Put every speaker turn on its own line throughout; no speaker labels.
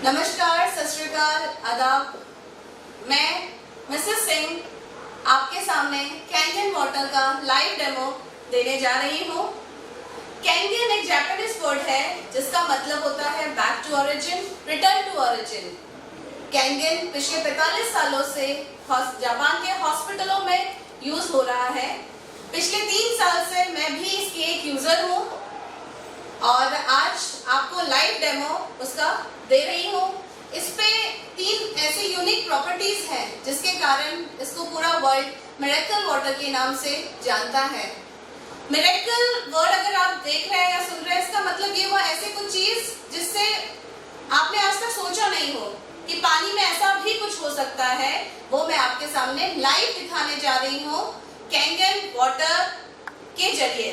नमस्कार, सत श्री अकाल, आदाब। मैं मिसेस सिंह आपके सामने कैंगन वाटर का लाइव डेमो देने जा रही हूँ। कैंगन एक जापानीज वर्ड है जिसका मतलब होता है back to origin, return to origin. Kangen पिछले 45 सालों से जापान के हॉस्पिटलों में यूज हो रहा है। पिछले 3 साल से मैं भी इसकी एक यूजर हूँ और आज आपको लाइव डेमो उसका दे रही हूँ। इस पे 3 ऐसी यूनिक प्रॉपर्टीज हैं जिसके कारण इसको पूरा वर्ल्ड मिरेकल वाटर के नाम से जानता है। मिरेकल वर्ड अगर आप देख रहे हैं या सुन रहे हैं, इसका मतलब ये हुआ ऐसे कुछ चीज जिससे आपने आज तक सोचा नहीं हो कि पानी में ऐसा भी कुछ हो सकता है, वो मैं आपके सामने लाइव दिखाने जा रही हूँ कैंगन वाटर के जरिए।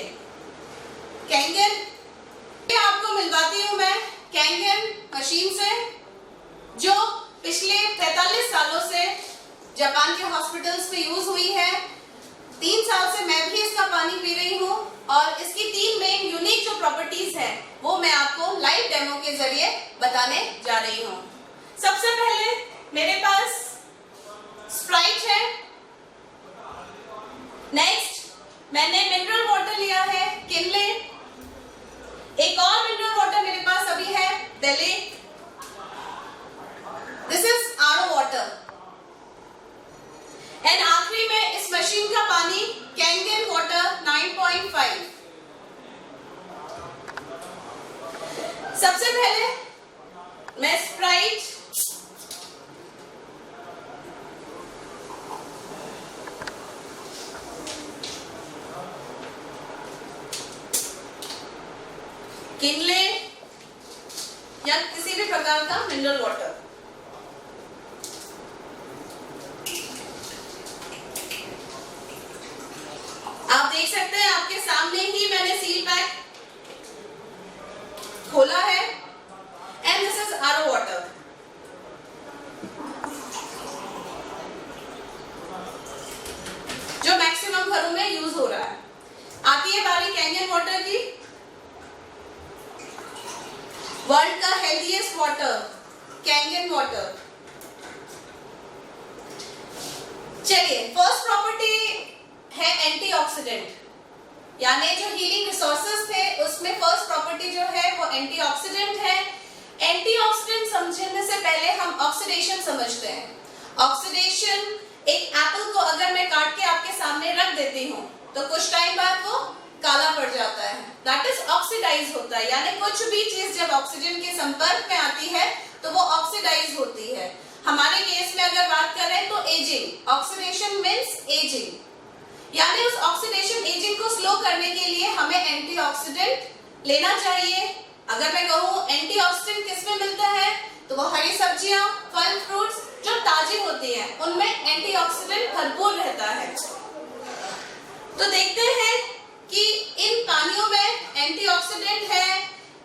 कैंगन आपको मिलवाती हूँ मैं कैंगन मशीन से, जो पिछले 43 सालों से जापान के हॉस्पिटल्स में यूज हुई है। 3 साल से मैं भी इसका पानी पी रही हूँ और इसकी 3 मेन यूनिक जो प्रॉपर्टीज हैं वो मैं आपको लाइव डेमो के जरिए बताने जा रही हूँ। सबसे पहले मेरे पास स्प्राइट है। नेक्स्ट मैंने मिनरल वाटर लिया है, किनले। एक और मिनरल वाटर मेरे पास अभी है, डेले। This is RO water. And आखिरी में इस मशीन का पानी कैंगन वाटर 9.5। सबसे पहले मैं स्प्राइट किनले या किसी भी प्रकार का मिनरल वाटर आप देख सकते हैं, आपके सामने ही मैंने सील पैक खोला है। And this is RO water. जो मैक्सिमम घरों में यूज हो रहा है। आती है बारी कैंगन वाटर की। वर्ल्ड का हेल्दीएस्ट वाटर कैंगन वाटर। चलिए, फर्स्ट प्रॉपर्टी है एंटीऑक्सीडेंट, यानी जो हीलिंग रिसोर्सेज थे उसमें फर्स्ट प्रॉपर्टी जो है वो एंटीऑक्सीडेंट है। एंटीऑक्सीडेंट समझने से पहले हम ऑक्सीडेशन समझते हैं। ऑक्सीडेशन, एक एप्पल को अगर मैं काट के आपके सामने रख देती हूँ तो कुछ टाइम बाद वो काला पड़ जाता है, दैट इज ऑक्सीडाइज होता है। यानी कुछ भी चीज जब ऑक्सीजन के संपर्क में आती है तो वो ऑक्सीडाइज होती है। हमारे केस में अगर बात करें तो एजिंग, ऑक्सीडेशन मींस एजिंग, यानी उस ऑक्सीडेशन एजिंग को स्लो करने के लिए हमें एंटीऑक्सीडेंट लेना चाहिए। अगर मैं कहूँ एंटीऑक्सीडेंट किस में मिलता है तो वो हरी सब्जियां, फल, फ्रूट्स जो ताजी होती हैं उनमें एंटीऑक्सीडेंट भरपूर रहता है। तो देखते हैं कि इन पानियों में एंटीऑक्सीडेंट है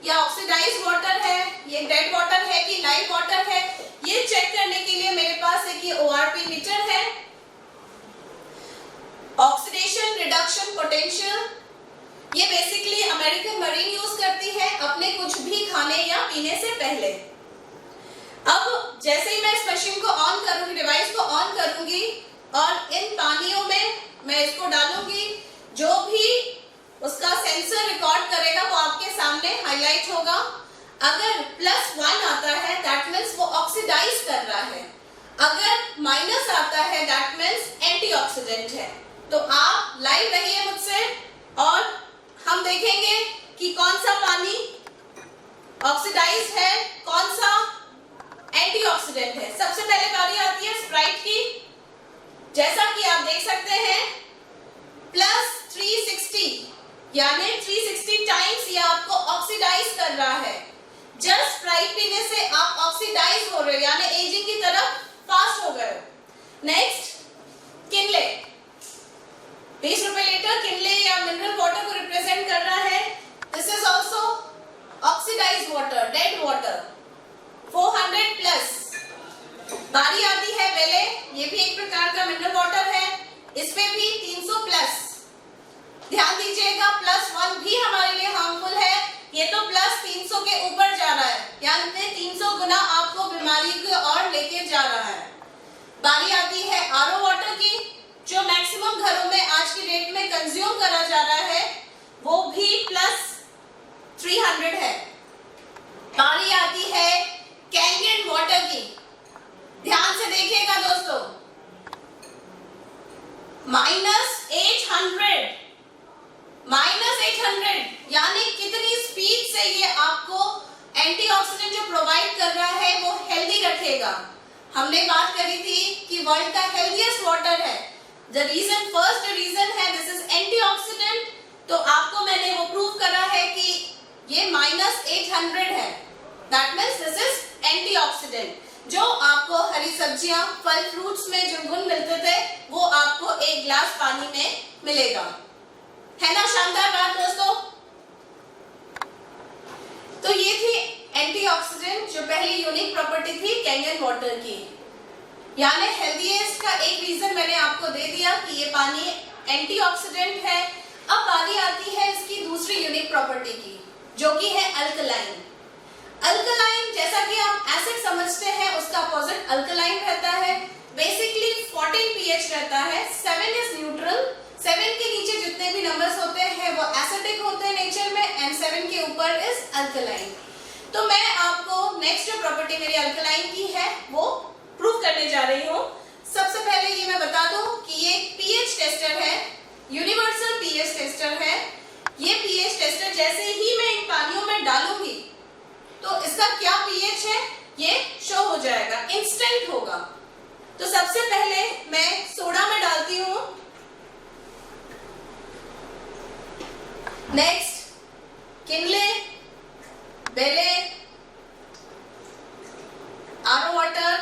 या ऑक्सीडाइज्ड वाटर है, ये डेड वाटर है कि लाइव वाटर है, ये चेक करने के लिए मेरे पास एक ये ORP मीटर है, ऑक्सीडेशन रिडक्शन पोटेंशियल। ये बेसिकली अमेरिकन मरीन यूज करती है अपने कुछ भी खाने या पीने से पहले। अब जैसे ही मैं इस मशीन को ऑन करूंगी, डिवाइस को ऑन करूंगी और इन पानियों में मैं इसको डालूंगी, जो भी उसका सेंसर रिकॉर्ड करेगा वो आपके सामने हाईलाइट होगा। अगर +1 आता है दैट मींस वो ऑक्सीडाइज कर रहा है, अगर माइनस आता है दैट मींस एंटीऑक्सीडेंट है। तो आप लाइव रहिए मुझसे और हम देखेंगे कि कौन सा पानी ऑक्सीडाइज है, कौन सा एंटीऑक्सीडेंट है। सबसे पहले बारी आती है स्प्राइट की। जैसा कि आप देख सकते हैं +360, यानी 360 टाइम्स ये आपको ऑक्सीडाइज कर रहा है। जस्ट स्प्राइट पीने से आप ऑक्सीडाइज हो रहे हो, यानी एजिंग की तरफ फास्ट हो गए। नेक्स्ट किनले, 20 रुपए लीटर किनले या मिनरल वाटर को रिप्रेजेंट कर रहा है। This is also oxidised water, dead water, 400+। बारी आती है बेले, ये भी एक प्रकार का मिनरल वाटर है, इसमें भी 300+। ध्यान दीजिएगा +1 भी हमारे लिए हार्मफुल है, ये तो +300 के ऊपर जा रहा है, यानी 300 गुना आपको बीमारी की ओर लेके जा रहा है। बारी आती है आरओ वाटर की, जो मैक्सिमम घरों में आज की डेट में कंज्यूम करा जा रहा है, वो भी +300 है। बारी आती है कैंगन वाटर की। ध्यान से देखिएगा दोस्तों, -800 यानी कितनी स्पीड से ये आपको एंटीऑक्सीडेंट जो प्रोवाइड कर रहा है वो हेल्दी रखेगा। हमने बात करी थी कि वर्ल्ड का हेल्दीएस्ट वाटर है। फर्स्ट रीजन है दिस इज एंटीऑक्सीडेंट। तो आपको मैंने वो प्रूव करा है कि ये -800 है, that means this is antioxidant. जो आपको हरी सब्जियां, फल, फ्रूट्स में जो गुण मिलते थे वो आपको एक ग्लास पानी में मिलेगा। है ना शानदार बात दोस्तों? तो ये थी एंटीऑक्सीडेंट, जो पहली यूनिक प्रॉपर्टी थी कैंगन वाटर की। यानी हेल्दीएस्ट का एक रीजन मैंने आपको दे दिया कि ये पानी एंटीऑक्सीडेंट है। अब बारी आती है इसकी दूसरी यूनिक प्रॉपर्टी की, जो कि है अल्कलाइन। अल्कलाइन, जैसा कि आप एसिड समझते हैं, उसका अपोजिट अल्कलाइन रहता है। बेसिकली 14 pH रहता है, 7 इज न्यूट्रल। 7 के नीचे जितने भी नंबर्स होते हैं वो एसिडिक होते हैं नेचर में, एंड 7 के ऊपर इज अल्कलाइन। तो मैं आपको नेक्स्ट जो प्रॉपर्टी मेरी अल्कलाइन की है वो प्रूव करने जा रही हूँ। सबसे पहले ये मैं बता दूं कि ये pH टेस्टर है, यूनिवर्सल pH टेस्टर है। ये pH टेस्टर जैसे ही मैं इन पानियों में डालूंगी तो इसका क्या pH है ये शो हो जाएगा, इंस्टेंट होगा। तो सबसे पहले मैं सोडा में डालती हूँ, नेक्स्ट किनले, बेले, आरओ वाटर,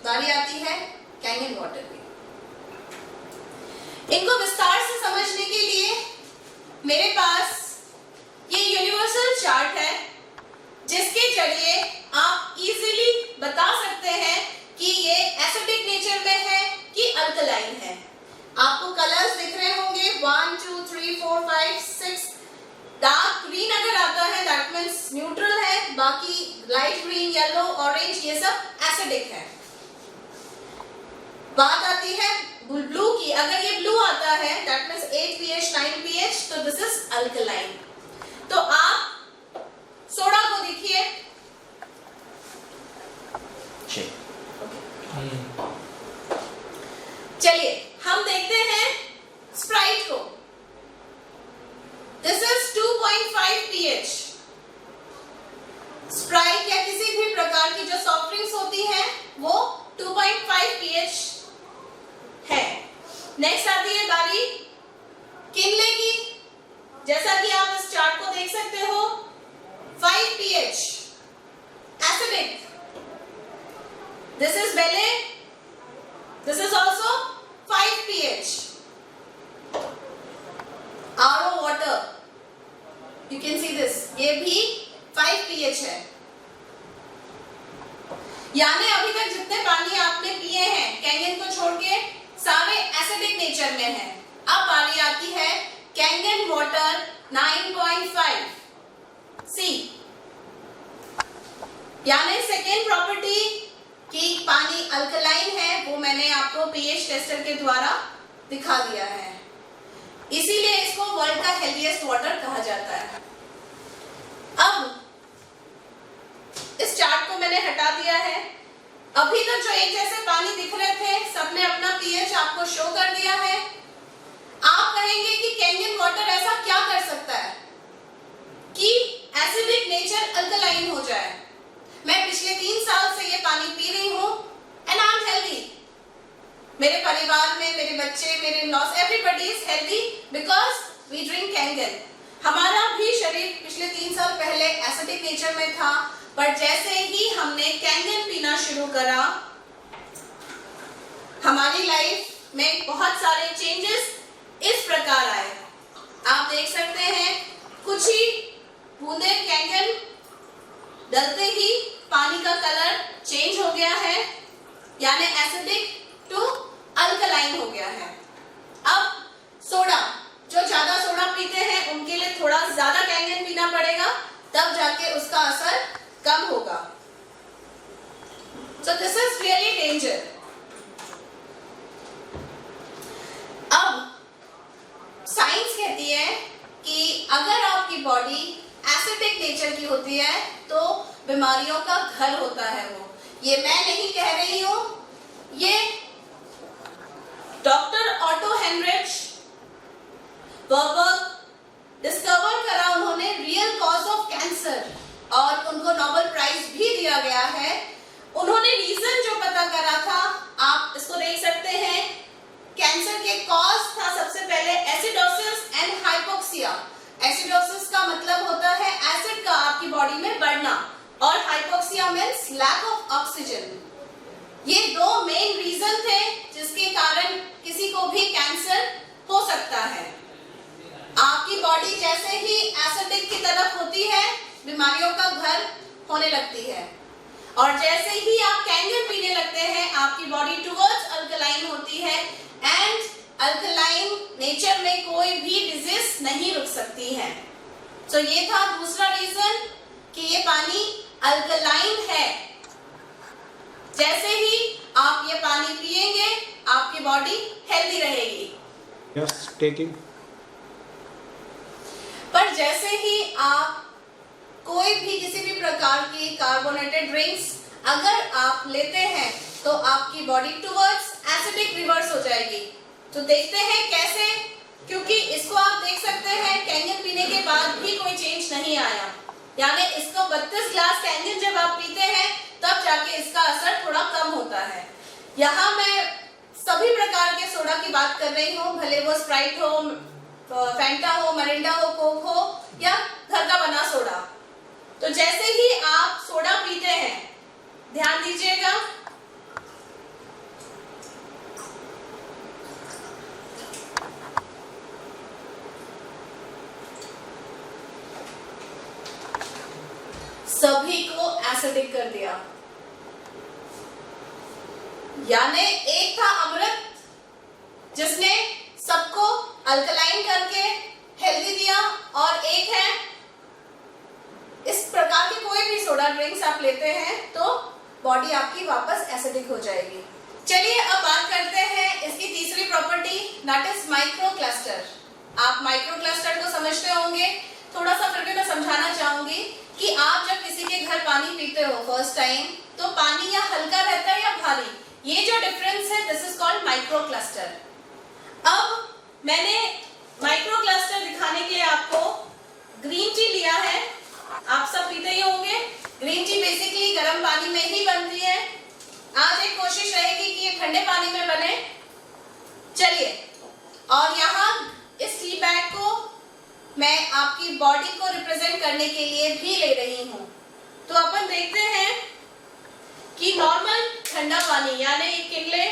बारी आती है कैंगन वाटर की। इनको विस्तार से समझने के लिए मेरे पास ये यूनिवर्सल चार्ट है, जिसके जरिए आप इजीली बता सकते हैं कि ये एसिडिक नेचर में है कि अल्कलाइन है। आपको कलर्स दिख रहे होंगे 1 2 3 4 5 6। डार्क ग्रीन अगर आता है दैट मींस न्यूट्रल है, बाकी लाइट ग्रीन, येलो, ऑरेंज ये सब एसिडिक है। बात आती है ब्लू की, अगर ये ब्लू आता है दैट मींस 8 pH 9 pH, तो दिस इज अल्कलाइन। तो आप सोडा को देखिए, चलिए हम देखते हैं स्प्राइट को। This is 2.5 pH। स्प्राइट या किसी भी प्रकार की जो सॉफ्ट ड्रिंक्स होती है वो 2.5 pH है। नेक्स्ट आती है बारी किनले की। जैसा कि आप इस चार्ट को देख सकते हो, 5 pH acidic. This is Bele. This is also 5 pH. RO water. You can see this. ये भी 5 pH है। यानी अभी तक जितने पानी आपने पिए हैं कैंगन को छोड़ के सारे एसिडिक नेचर में हैं। अब बारी आती है कैंगन वाटर 9.5 C। यानी सेकेंड प्रॉपर्टी कि पानी अल्कलाइन है वो मैंने आपको pH टेस्टर के द्वारा दिखा दिया है, इसीलिए इसको वर्ल्ड का हेल्दीएस्ट वाटर कहा जाता है। अब इस चार्ट को मैंने हटा दिया है। अभी तक जो एक जैसे पानी दिख रहे थे सबने अपना pH आपको शो कर दिया है। आप कहेंगे कि कैंगन वाटर ऐसा क्या कर सकता है कि एसिडिक नेचर अल्कलाइन हो जाए। मैं पिछले 3 साल से ये पानी पी रही हूँ एंड आई एम हेल्दी। मेरे परिवार में मेरे बच्चे, मेरे laws, everybody is healthy because we drink Kangen. हमारा भी शरीर पिछले 3 साल पहले एसिडिक नेचर में था, पर जैसे ही हमने कैंगन पीना शुरू करा हमारी लाइफ में बहुत सारे चेंजेस इस प्रकार आए। आप देख सकते हैं कुछ ही बूंदे कैंगन डलते ही पानी का कलर चेंज हो गया है, यानी एसिडिक टू अल्कलाइन हो गया है। अब सोडा, जो ज्यादा सोडा पीते हैं उनके लिए थोड़ा ज्यादा कैंगन पीना पड़ेगा, तब जाके उसका असर कम होगा। बीमारियों का घर होता है वो। ये मैं नहीं कह रही हूं, ये डॉक्टर ऑटो हेनरिच वर्बर्ग डिस्कवर करा उन्होंने रियल कॉज ऑफ कैंसर, और उनको नोबेल प्राइज भी दिया गया है। उन्होंने रीजन जो पता करा था, आप इसको देख सकते हैं, कैंसर के कॉज था सबसे पहले एसिडोसिस एंड हाइपोक्सिया। एसिडोसिस का मतलब होता है एसिड का आपकी बॉडी में बढ़ना, और hypoxia means lack of oxygen. ये दो मेन रीजन थे जिसके कारण किसी को भी कैंसर हो सकता है। आपकी बॉडी जैसे ही एसिडिक की तरफ होती है, बीमारियों का घर होने लगती है, और जैसे ही आप कैंजन पीने लगते हैं, आपकी बॉडी टुवर्ड्स अल्कलाइन होती है, एंड अल्कलाइन नेचर में कोई भी डिजीज नहीं रुक सकती है। तो ये था दूसरा रीजन कि ये पानी अल्कलाइन है। जैसे ही आप ये पानी पिएंगे, आपकी बॉडी हेल्दी रहेगी।
Yes, taking.
पर जैसे ही आप कोई भी किसी भी प्रकार की कार्बोनेटेड ड्रिंक्स अगर आप लेते हैं, तो आपकी बॉडी टुवर्ड्स एसिडिक रिवर्स हो जाएगी। तो देखते हैं कैसे, क्योंकि इसको आप देख सकते हैं कैंजन पीने के बाद भी कोई चेंज नहीं आया, यानी इसको 32 ग्लास कैंजन जब आप पीते हैं तब जाके इसका असर थोड़ा कम होता है। यहाँ मैं सभी प्रकार के सोडा की बात कर रही हूँ, भले वो स्प्राइट हो, फैंटा हो, मरिंडा हो, कोक हो, या घर का बना सोडा। तो जैसे ही आप सोडा पीते हैं, ध्यान दीजिएगा, सभी को एसिडिक कर दिया। यानी एक था अमृत जिसने सबको अल्कलाइन करके हेल्दी दिया, और एक है इस प्रकार के कोई भी सोडा ड्रिंक्स आप लेते हैं तो बॉडी आपकी वापस एसिडिक हो जाएगी। चलिए अब बात करते हैं इसकी तीसरी property, that is micro cluster. आप माइक्रो क्लस्टर को समझते होंगे, थोड़ा सा फिर भी मैं समझाना चाहूंगी कि आप जब किसी के घर पानी पीते हो फर्स्ट टाइम, तो पानी या हल्का रहता है या भारी, ये जो डिफरेंस है this is called micro cluster. अब मैंने माइक्रो क्लस्टर दिखाने के लिए आपको ग्रीन टी लिया है, आप सब पीते ही होंगे। ग्रीन टी बेसिकली गर्म पानी में ही बनती है। आज एक कोशिश रहेगी कि ये ठंडे पानी में बने। चलिए, और यहाँ इस टी बैग को मैं आपकी बॉडी को रिप्रेजेंट करने के लिए भी ले रही हूँ। तो अपन देखते हैं कि नॉर्मल ठंडा पानी यानी एक किनले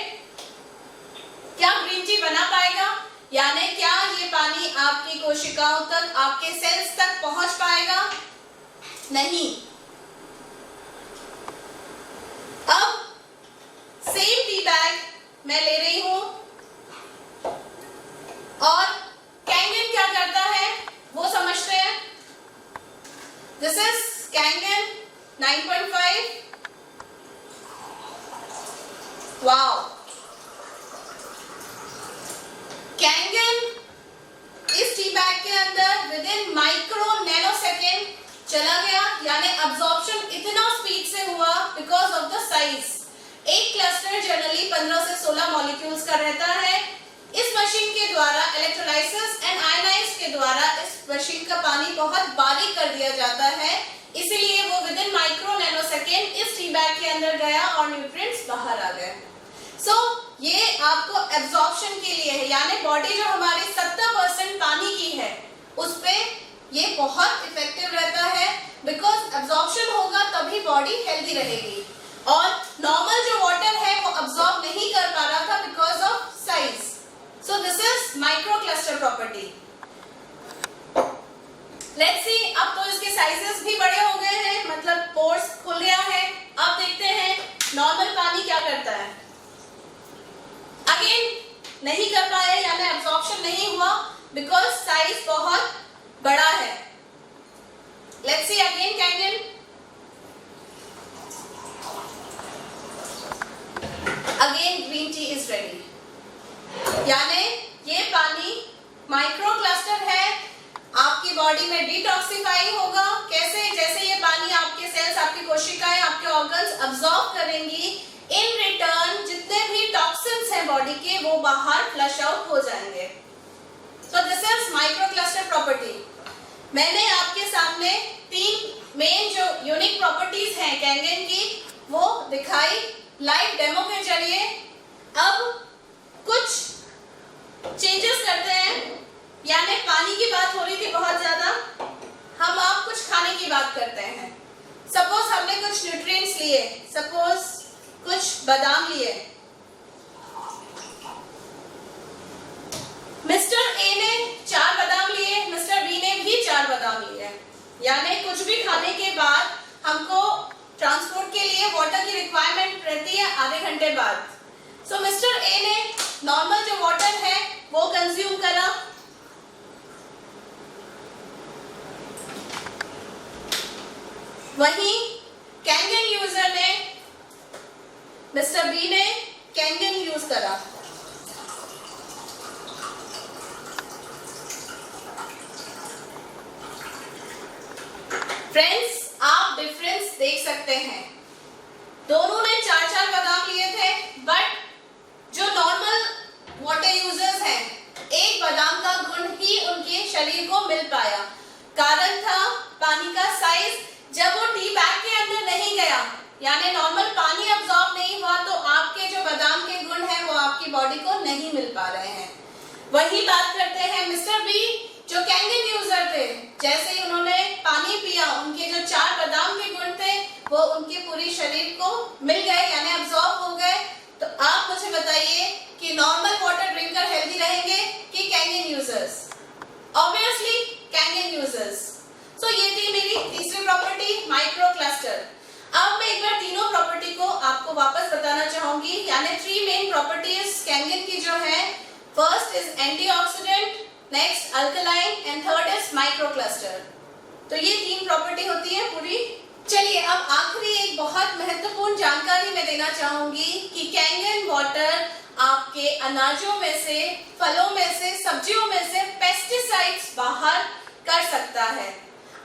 क्या ग्रीन टी बना पाएगा, यानी क्या ये पानी आपकी कोशिकाओं तक, आपके सेल्स तक पहुंच पाएगा? नहीं। अब सेम टी बैग मैं ले रही हूं, और कैंगन क्या करता है वो समझते हैं। This is Kangen 9.5। Wow, Kangen इस टी बैग के अंदर with in micro nano second चला गया, यानी अब्जॉर्प्शन इतना स्पीड से हुआ बिकॉज ऑफ द साइज। एक क्लस्टर जनरली 15 से 16 मॉलिक्यूल्स का रहता है। इस मशीन के द्वारा इलेक्ट्रोलाइसिस एंड आयनाइज के द्वारा इस मशीन का पानी बहुत बारीक कर दिया जाता है, इसीलिए वो with in micro nano second इस टी बैग के अंदर गया और न्यूट्रिएंट्स बाहर आ गए। सो ये आपको एब्जॉर्प्शन के लिए है, यानी बॉडी जो हमारी 70% पानी की है उस पे ये बहुत इफेक्टिव रहता है, बिकॉज एब्जॉर्प्शन होगा तभी बॉडी हेल्दी रहेगी। और नॉर्मल जो वाटर है वो अब्सॉर्ब नहीं कर पा रहा था because of size. So this is micro cluster property. Let's see, अब तो इसके साइजेस भी बड़े हो गए हैं, मतलब पोर्स खुल गया है। अब देखते हैं नॉर्मल पानी क्या करता है। अगेन नहीं कर पाए, यानी एब्जॉर्प्शन नहीं हुआ बिकॉज साइज बहुत बड़ा है। Let's see again Kangen. Again green tea is ready, यानी ये पानी माइक्रो क्लस्टर है, आपकी बॉडी में डिटॉक्सिफाई होगा। कैसे? जैसे ये पानी आपके सेल्स आपके आपकी कोशिकाएं, आपके ऑर्गन्स अब्सॉर्ब करेंगी। इन रिटर्न जितने भी टॉक्सिन्स हैं बॉडी के वो बाहर फ्लश आउट हो जाएंगे। So this is microcluster property। मैंने आपके सामने 3 मेन जो यूनिक प्रॉपर्टीज हैं कैंगन की वो दिखाई लाइव डेमो के जरिए। अब कुछ चेंजेस करते हैं, यानी पानी की बात हो रही थी बहुत ज्यादा, हम आप कुछ खाने की बात करते हैं। सपोज हमने कुछ न्यूट्रिएंट्स लिए, सपोज कुछ बादाम लिए। मिस्टर ए ने 4 बादाम लिए, मिस्टर बी ने भी 4 बादाम लिए, यानी कुछ भी खाने के बाद हमको ट्रांसपोर्ट के लिए वाटर की रिक्वायरमेंट रहती है आधे घंटे बाद। सो मिस्टर ए ने नॉर्मल जो वाटर है वो कंज्यूम करा, वहीं कैंगन यूजर ने, मिस्टर बी ने कैंगन यूज करा। फ्रेंड्स, आप डिफरेंस देख सकते हैं, दोनों ने 4-4 बादाम लिए थे, बट जो नॉर्मल वाटर यूजर्स हैं, एक बादाम का गुण ही उनके शरीर को मिल पाया। कारण था पानी का साइज। जब वो टी बैग के अंदर नहीं गया, यानी नॉर्मल पानी अब्सॉर्ब नहीं हुआ, तो आपके जो बादाम के गुण हैं वो आपकी बॉडी को नहीं मिल पा रहे हैं। वही बात करते हैं मिस्टर बी, जो कैंगन यूजर थे, जैसे ही उन्होंने पानी पिया, उनके जो 4 बादाम के गुण थे वो उनके पूरी शरीर को मिल गए, यानी अब्सॉर्ब हो गए। तो आप मुझे बताइए कि नॉर्मल वाटर ड्रिंकर हेल्दी रहेंगे कि Kangen users? Obviously Kangen users. So ये थी मेरी तीसरी प्रॉपर्टी, माइक्रो क्लस्टर। अब मैं एक बार तीनों प्रॉपर्टी को आपको वापस बताना चाहूंगी, यानी 3 मेन प्रॉपर्टीज कैंगन की जो है, first is antioxidant, next alkaline and third is microcluster. तो ये 3 प्रॉपर्टी होती है पूरी। चलिए अब आखिरी एक बहुत महत्वपूर्ण जानकारी मैं देना चाहूंगी कि कैंगन वाटर आपके अनाजों में से, फलों में से, सब्जियों में से पेस्टिसाइड्स बाहर कर सकता है।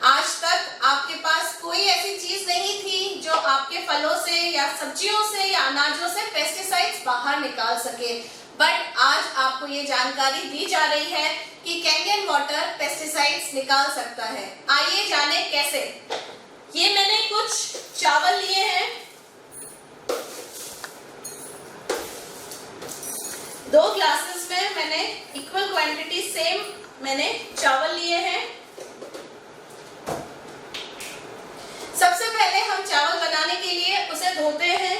आज तक आपके पास कोई ऐसी चीज नहीं थी जो आपके फलों से या सब्जियों से या अनाजों से पेस्टिसाइड्स बाहर निकाल सके, बट आज आपको ये जानकारी दी जा रही है कि कैंगन वाटर पेस्टिसाइड्स निकाल सकता है। आइए जाने कैसे। ये मैंने कुछ चावल लिए हैं, 2 ग्लासेस में मैंने इक्वल क्वांटिटी सेम मैंने चावल लिए हैं। सबसे पहले हम चावल बनाने के लिए उसे धोते हैं।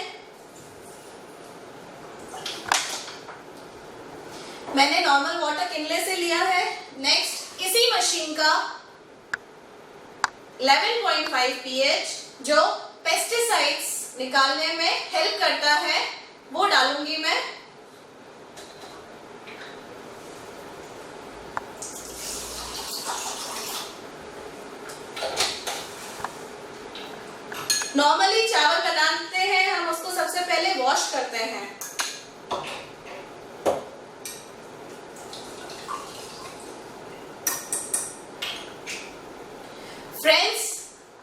मैंने नॉर्मल वाटर किनले से लिया है। नेक्स्ट इसी मशीन का 11.5 pH जो पेस्टिसाइड्स निकालने में हेल्प करता है वो डालूंगी मैं। नॉर्मली चावल बनाते हैं हम उसको सबसे पहले वॉश करते हैं। फ्रेंड्स,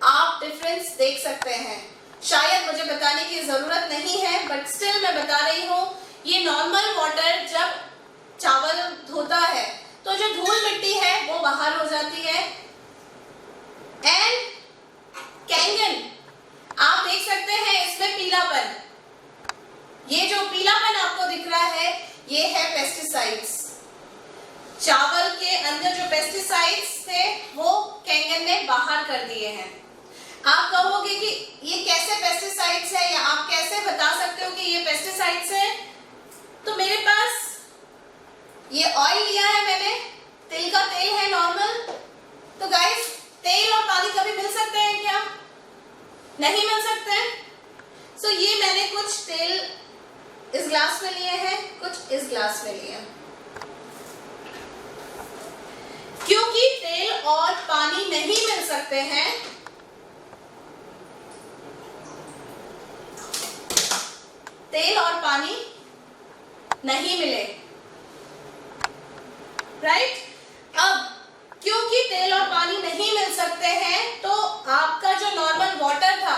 आप डिफरेंस देख सकते हैं। शायद मुझे बताने की जरूरत नहीं है, बट स्टिल मैं बता रही हूं। ये नॉर्मल वाटर जब चावल धोता है तो जो धूल मिट्टी है वो बाहर हो जाती है। एंड कैंगन आप देख सकते हैं, इसमें पीलापन, ये जो पीलापन आपको दिख रहा है ये है पेस्टिसाइड्स। चावल के अंदर जो पेस्टिसाइड्स थे वो कैंगन ने बाहर कर दिए हैं। आप कहोगे कि ये कैसे पेस्टिसाइड्स है, या आप कैसे बता सकते हो कि ये पेस्टिसाइड्स है? तो मेरे पास ये ऑयल लिया है मैंने, तिल का तेल है नॉर्मल। तो गाइस, तेल और पानी कभी मिल सकते हैं क्या? नहीं मिल सकते हैं। सो ये मैंने कुछ तेल इस ग्लास में लिए हैं, कुछ इस ग्लास में लिए हैं। क्योंकि तेल और पानी नहीं मिल सकते हैं, तेल और पानी नहीं मिले, राइट? अब क्योंकि तेल और पानी नहीं मिल सकते हैं तो आपका जो नॉर्मल वाटर था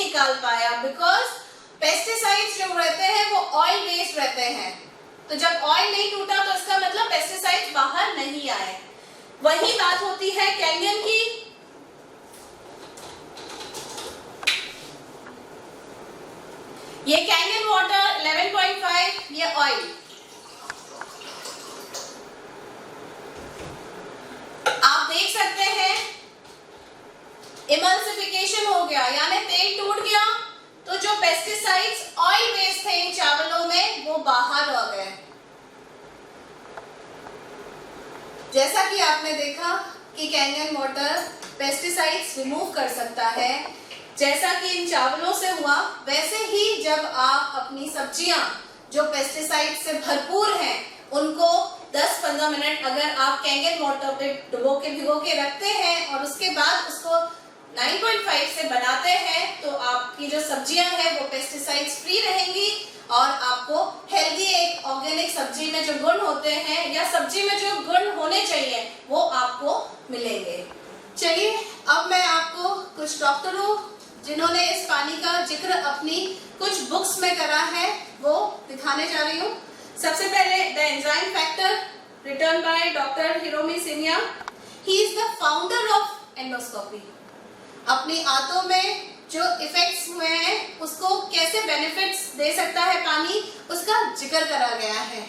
निकाल पाया, बिकॉज पेस्टिसाइड्स जो रहते हैं वो ऑयल बेस्ड रहते हैं। तो जब ऑयल नहीं टूटा तो इसका मतलब पेस्टिसाइड्स बाहर नहीं आए। वही बात होती है कैंगन की। ये कैंगन वाटर 11.5, ये ऑयल। आप देख सकते हैं इमल्सिफिकेशन हो गया, यानी तेल टूट गया, तो जो पेस्टिसाइड्स ऑयल बेस्ड थे इन चावलों में वो बाहर आ गए। जैसा कि आपने देखा कि कैंगन वाटर पेस्टिसाइड्स रिमूव कर सकता है, जैसा कि इन चावलों से हुआ, वैसे ही जब आप अपनी सब्जियां जो पेस्टिसाइड से भरपूर हैं उनको 10-15 मिनट अगर आप कैंगन वाटर पे भिगो के रखते हैं और उसके बाद उसको 9.5 से बनाते हैं, तो आपकी जो सब्जियां हैं वो पेस्टिसाइड्स फ्री रहेंगी और आपको हेल्दी एक ऑर्गेनिक सब्जी में जो गुण होते हैं या सब्जी में जो गुण होने चाहिए वो आपको मिलेंगे। चलिए अब मैं आपको कुछ डॉक्टरों जिन्होंने इस पानी का जिक्र अपनी कुछ बुक्स में करा है वो दिखाने जा रही हूँ। सबसे पहले the enzyme factor return by doctor Hiromi Sinha. He is the founder of endoscopy. अपनी आंतों में जो इफेक्ट्स हुए हैं उसको कैसे बेनिफिट्स दे सकता है पानी, उसका जिक्र करा गया है।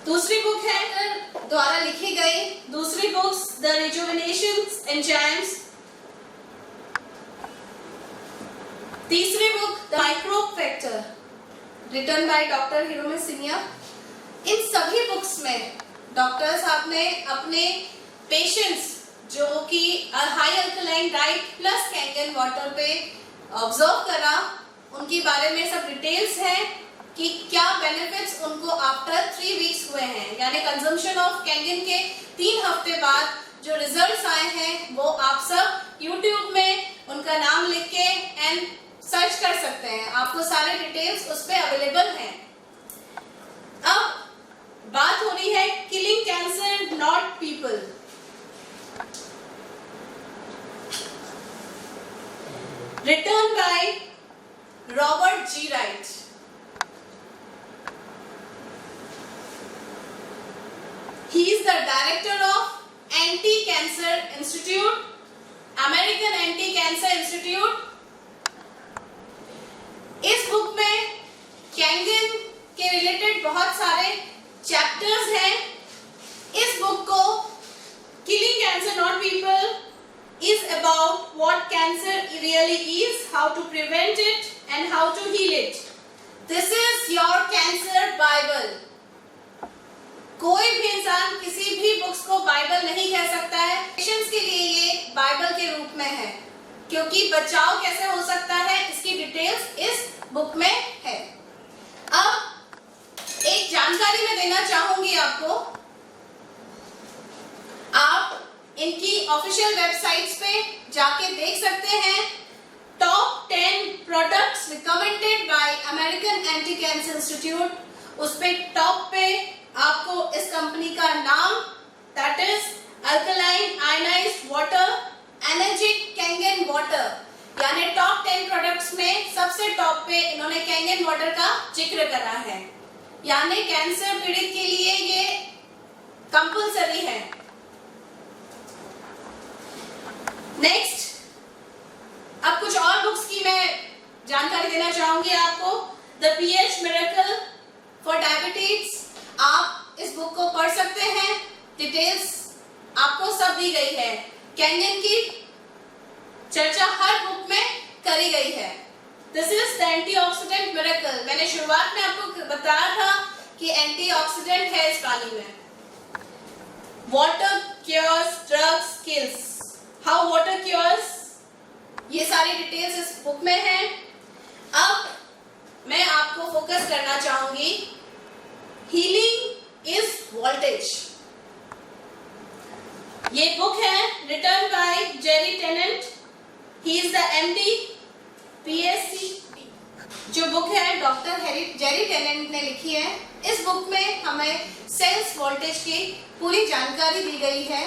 दूसरी बुक है द्वारा लिखी गई दूसरी बुक्स द रिजुविनेशन एंजाइम्स। तीसरी book the microbe factor return by doctor Hiromi Shinya. इन सभी बुक्स में डॉक्टर साहब ने अपने पेशेंट्स जो कि high alkaline diet plus Kangen water पे ऑब्जर्व करा, उनके बारे में सब डिटेल्स हैं कि क्या बेनिफिट्स उनको आफ्टर 3 वीक्स हुए हैं, यानी कंजम्पशन ऑफ कैंगन के 3 हफ्ते बाद जो रिजल्ट्स आए हैं वो आप सब YouTube में उनका नाम लिख के एंड सर्च कर सकते हैं। आपको सारे डिटेल्स उस पे अवेलेबल हैं। अब बात हो रही है killing cancer not people. Written by Robert G. Wright. He is the director of Anti-Cancer Institute, American Anti-Cancer Institute. इस बुक में कैंगन के रिलेटेड बहुत सारे चैप्टर्स हैं। इस बुक को killing cancer not people is about what cancer really is, how to prevent it and how to heal it. This is your cancer bible. कोई भी इंसान किसी भी बुक्स को बाइबल नहीं कह सकता है। पेशेंट्स के लिए ये बाइबल के रूप में है, क्योंकि बचाव कैसे हो सकता है इसकी डिटेल्स इस बुक में है। अब एक जानकारी मैं देना चाहूंगी आपको। आप इनकी ऑफिशियल वेबसाइट्स पे जाके देख सकते हैं top 10 products recommended by American anti cancer institute. उस पे टॉप पे आपको इस कंपनी का नाम, that is alkaline ionised water energic Kangen water, यानी टॉप 10 प्रोडक्ट्स में सबसे टॉप पे इन्होंने कैंगन वाटर का जिक्र करा है, यानी कैंसर पीड़ित के लिए ये कंपल्सरी है। नेक्स्ट अब कुछ और बुक्स की मैं जानकारी देना चाहूंगी आपको। The pH miracle for diabetes, आप इस बुक को पढ़ सकते हैं। डिटेल्स आपको सब दी गई है। कैंगन की चर्चा हर बुक में करी गई है। This is the antioxidant miracle. मैंने शुरुआत में आपको बताया था कि एंटीऑक्सीडेंट है इस पानी में। Water cures drugs kills, how water cures, ये सारी डिटेल्स इस बुक में हैं। अब मैं आपको फोकस करना चाहूंगी हीलिंग इज वोल्टेज। ये बुक है written by Jerry Tennant. He is the MD PSC. जो बुक है डॉक्टर जेरी टेनेंट ने लिखी है। इस बुक में हमें सेल्स वोल्टेज की पूरी जानकारी दी गई है।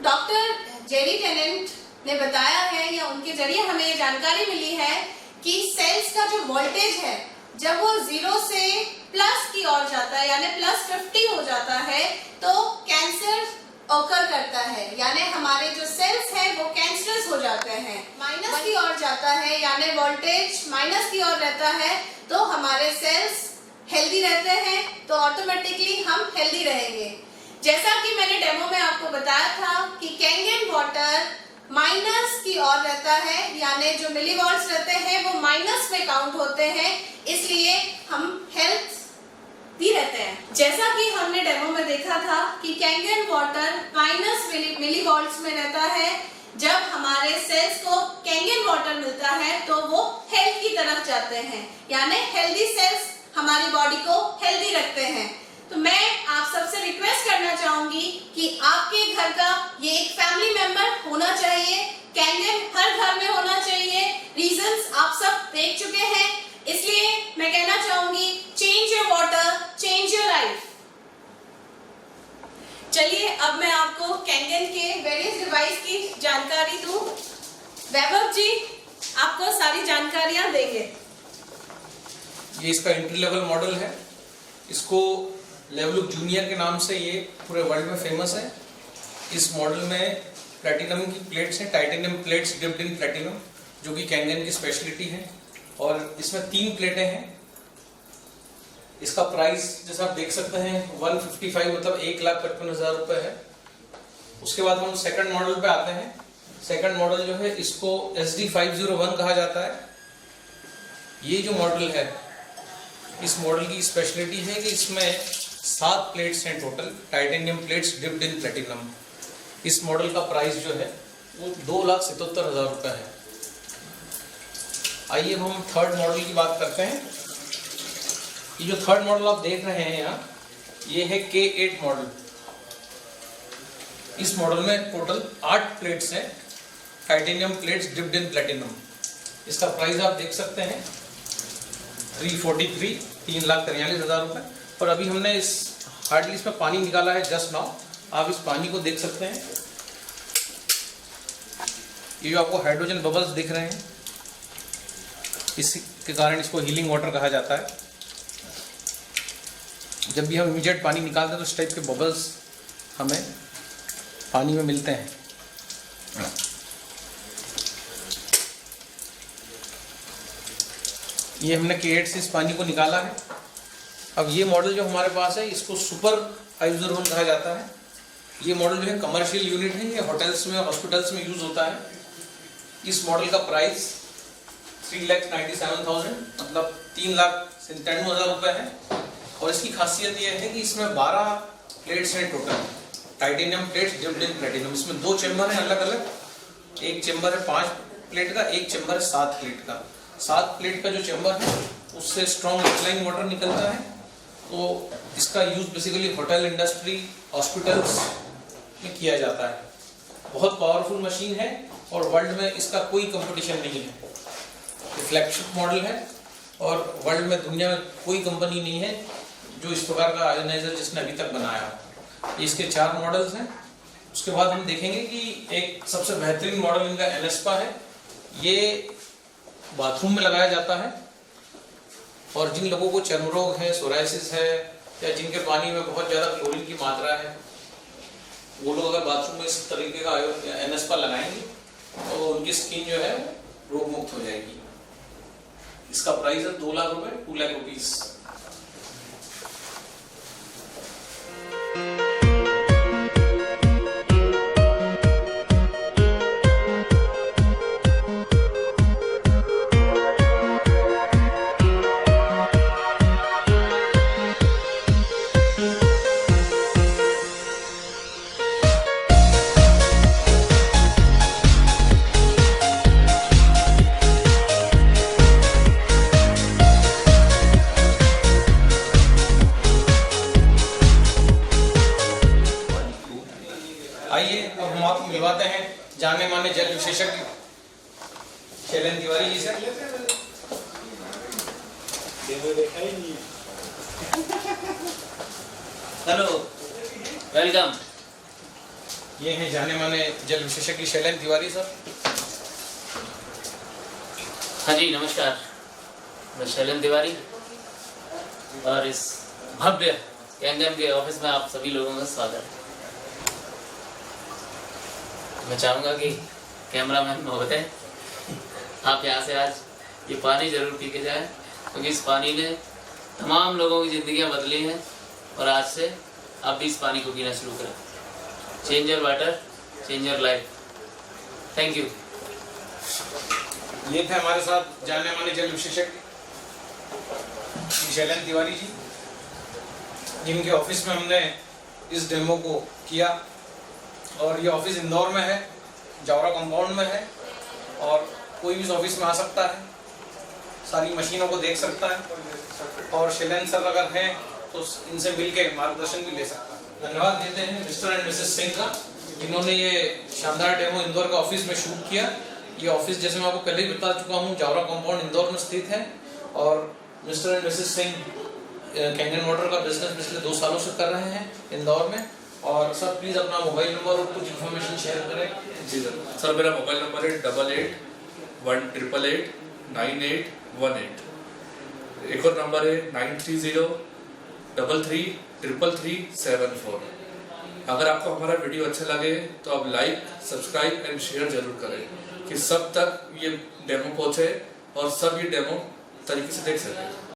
डॉक्टर जेरी टेनेंट ने बताया है या उनके जरिए हमें ये जानकारी मिली है कि सेल्स का जो वोल्टेज है जब वो 0 से प्लस की ओर जाता है यानी +50 हो जाता है तो कैंसर ऑकर करता है, यानी हमारे जो सेल्स हैं वो कैंसरस हो जाते हैं। माइनस की ओर जाता है यानी वोल्टेज माइनस की ओर रहता है तो हमारे सेल्स हेल्दी रहते हैं, तो ऑटोमेटिकली हम हेल्दी रहेंगे। जैसा कि मैंने डेमो में आपको बताया था कि कैंगन वाटर माइनस की ओर रहता है, यानी जो मिलीवॉल्ट्स रहते हैं वो माइनस में काउंट होते हैं, इसलिए हम हेल्थ भी रहते हैं। जैसा कि हमने डेमो में देखा था कि कैंगन वाटर माइनस मिलीवॉल्ट्स में रहता है। जब हमारे सेल्स को कैंगन वाटर मिलता है तो वो हेल्थ की तरफ जाते हैं, यानी हेल्दी सेल्स हमारी बॉडी को हेल्दी रखते हैं। तो मैं आप सबसे रिक्वेस्ट करना चाहूंगी कि आपके घर का ये एक फैमिली मेंबर होना चाहिए, कैंगन हर घर में होना चाहिए। रीजंस आप सब देख चुके हैं, इसलिए मैं कहना चाहूंगी change your water, change your life. चलिए अब मैं आपको कैंगन के वेरियस डिवाइस की जानकारी दूं। वैभव जी आपको सारी जानकारियां देंगे।
ये इसका एंट्री लेवल मॉडल है, इसको लेवलुक जूनियर के नाम से ये पूरे वर्ल्ड में फेमस है। इस मॉडल में प्लैटिनम की प्लेट्स हैं, titanium plates dipped in platinum, जो कि कैंगन की स्पेशलिटी है। और इसमें 3 प्लेटें हैं। इसका प्राइस जैसा आप देख सकते हैं 155 मतलब 1,55,000 रुपये है। उसके बाद हम सेकंड मॉडल पे आते हैं। सेकंड मॉडल जो है इसको SD501 कहा जाता है। ये जो मॉडल है, इस मॉडल की स्पेशलिटी है कि इसमें 7 प्लेट्स हैं total, titanium plates dipped in platinum. इस मॉडल का प्राइस जो है वो 2,77,000 रुपये है। आइए अब हम थर्ड मॉडल की बात करते हैं। ये जो थर्ड मॉडल आप देख रहे हैं यहाँ, ये है K8 मॉडल। इस मॉडल में टोटल 8 प्लेट्स हैं, titanium plates dipped in platinum. इसका प्राइस आप देख सकते हैं 3,43,000 रुपये। और अभी हमने इस हार्डली इसमें पानी निकाला है जस्ट नाउ, आप इस पानी को देख सकते हैं। ये जो आपको हाइड्रोजन बबल्स दिख रहे हैं, इसके कारण इसको हीलिंग वाटर कहा जाता है। जब भी हम इमीडिएट पानी निकालते हैं तो इस टाइप के बबल्स हमें पानी में मिलते हैं। ये हमने K8 से इस पानी को निकाला है। अब ये मॉडल जो हमारे पास है इसको सुपर आइजोरोन कहा जाता है। ये मॉडल जो है कमर्शियल यूनिट है, ये होटल्स में हॉस्पिटल्स में यूज होता है। इस मॉडल का प्राइस 3,97,000 मतलब 3,97,000 रुपये है। और इसकी खासियत यह है कि इसमें 12 प्लेट्स हैं total, titanium plates dipped in platinum. इसमें 2 चेम्बर हैं अलग अलग, एक चेम्बर है 5 प्लेट का, एक चेम्बर है 7 प्लेट का। 7 प्लेट का जो चेम्बर है उससे स्ट्रॉन्ग अल्कलाइन वाटर निकलता है। तो इसका use basically hotel industry, hospitals में किया जाता है। बहुत पावरफुल मशीन है और वर्ल्ड में इसका कोई कंपटीशन नहीं है। ये फ्लैगशिप मॉडल है और वर्ल्ड में दुनिया में कोई कंपनी नहीं है जो इस प्रकार का आयोनाइजर जिसने अभी तक बनाया। ये इसके 4 मॉडल्स हैं। उसके बाद हम देखेंगे कि एक सबसे बेहतरीन मॉडल इनका एनेस्पा है। ये बाथरूम में लगाया जाता है और जिन लोगों को चर्म रोग है, सोराइसिस है, या जिनके पानी में बहुत ज़्यादा क्लोरीन की मात्रा है, वो लोग अगर बाथरूम में इस तरीके का एनेस्पा लगाएंगे तो उनकी स्किन जो है रोग मुक्त हो जाएगी। इसका प्राइस है 2 लाख रुपए, 2 लाख रुपीज। आइए अब हम आपको मिलवाते हैं जाने माने जल विशेषज्ञ शैलेंद्र तिवारी जी से।
Hello, welcome.
ये हैं जाने माने जल विशेषज्ञ शैलेंद्र तिवारी सर।
हाँ जी नमस्कार, मैं शैलेंद्र तिवारी और इस भव्य कैंगन के ऑफिस में आप सभी लोगों का स्वागत है। मैं चाहूँगा कि कैमरामैन महोदय आप यहाँ से आज ये पानी जरूर पी के जाएं, क्योंकि इस पानी ने तमाम लोगों की ज़िंदगियाँ बदली हैं और आज से आप भी इस पानी को पीना शुरू करें। Change your water, change your life. Thank you.
ये थे हमारे साथ जानने माने जल विशेषज्ञ शैलेंद्र तिवारी जी, जिनके ऑफिस में हमने इस डेमो को किया। और ये ऑफिस इंदौर में है, जावरा कंपाउंड में है, और कोई भी इस ऑफिस में आ सकता है, सारी मशीनों को देख सकता है, और शैलेंद्र सर अगर हैं तो इनसे मिलके मार्गदर्शन भी ले सकता है। धन्यवाद देते हैं मिस्टर एंड मिसेस सिंह का, जिन्होंने ये शानदार डेमो इंदौर के ऑफिस में शूट किया। ये ऑफिस जैसे मैं आपको पहले ही बता चुका हूँ, जावरा कंपाउंड इंदौर में स्थित है। और mister and Mrs Singh Kangen water का बिजनेस पिछले 2 सालों से कर रहे हैं इंदौर में। और सर प्लीज अपना मोबाइल नंबर और कुछ इन्फॉर्मेशन शेयर करें।
जी सर, मेरा मोबाइल नंबर है 8818889818। एक और नंबर है 9303333374। अगर आपको हमारा वीडियो अच्छा लगे तो आप लाइक, सब्सक्राइब एंड शेयर जरूर करें, कि सब तक ये डेमो पहुंचे और सब ये डेमो तरीके से देख सकें।